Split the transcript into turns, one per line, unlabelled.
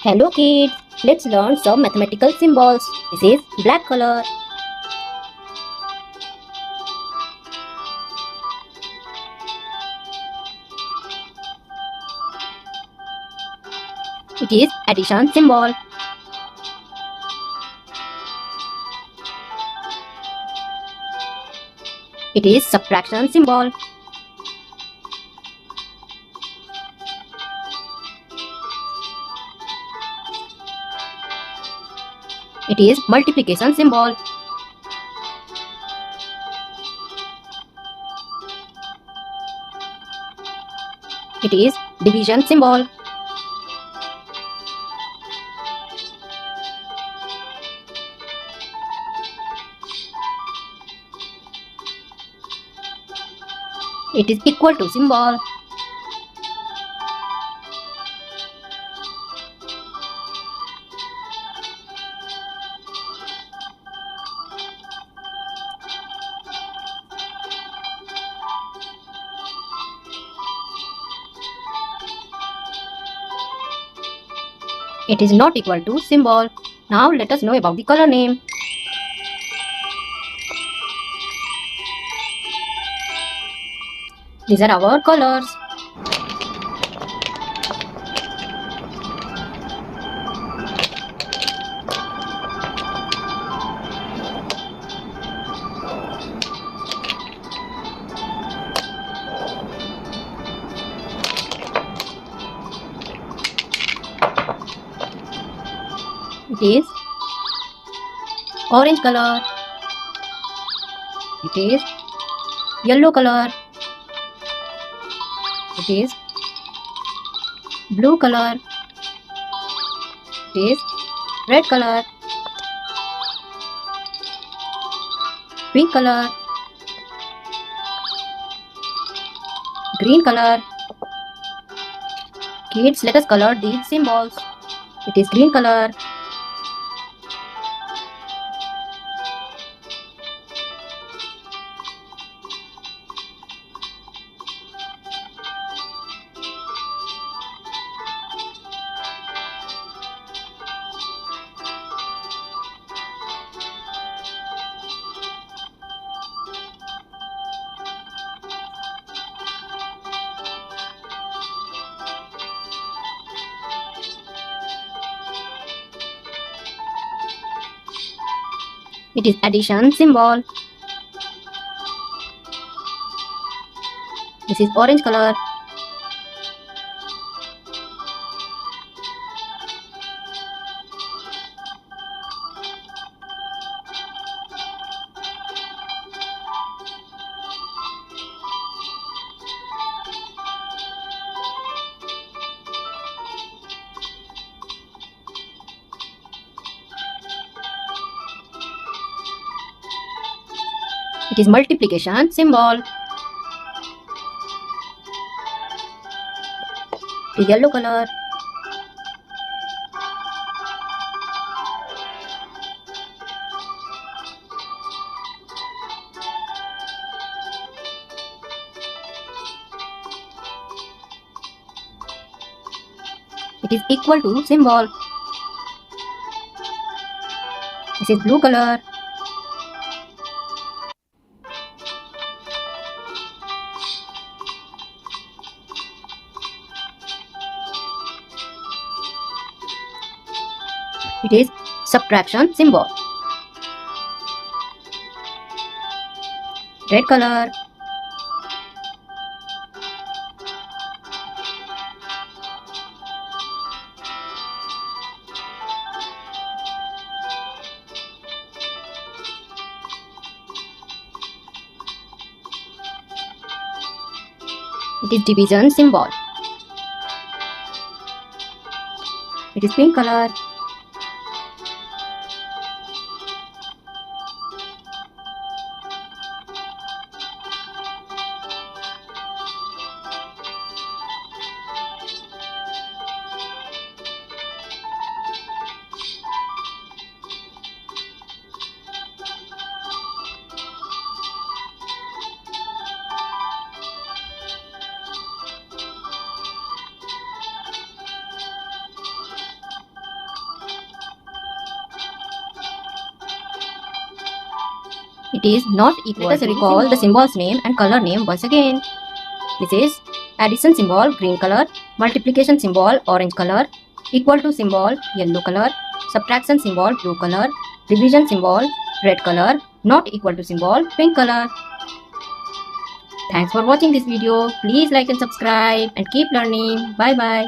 Hello kids, let's learn some mathematical symbols. This is black color. It is addition symbol. It is subtraction symbol. It is multiplication symbol. It is division symbol. It is equal to symbol. It is not equal to symbol. Now let us know about the color name. These are our colors. It is orange color. It is yellow color. It is blue color. It is red color. Pink color. Green color. Kids, let us color these symbols. It is green color. It is addition symbol. This is orange color. It is multiplication symbol. It is yellow color. It is equal to symbol. This is blue color. It is subtraction symbol. Red color. It is division symbol. It is pink color. It is not equal. Let us recall the symbol's name and color name once again. This is addition symbol green color, multiplication symbol orange color, equal to symbol yellow color, subtraction symbol blue color, division symbol red color, not equal to symbol pink color. Thanks for watching this video. Please like and subscribe and keep learning. Bye bye.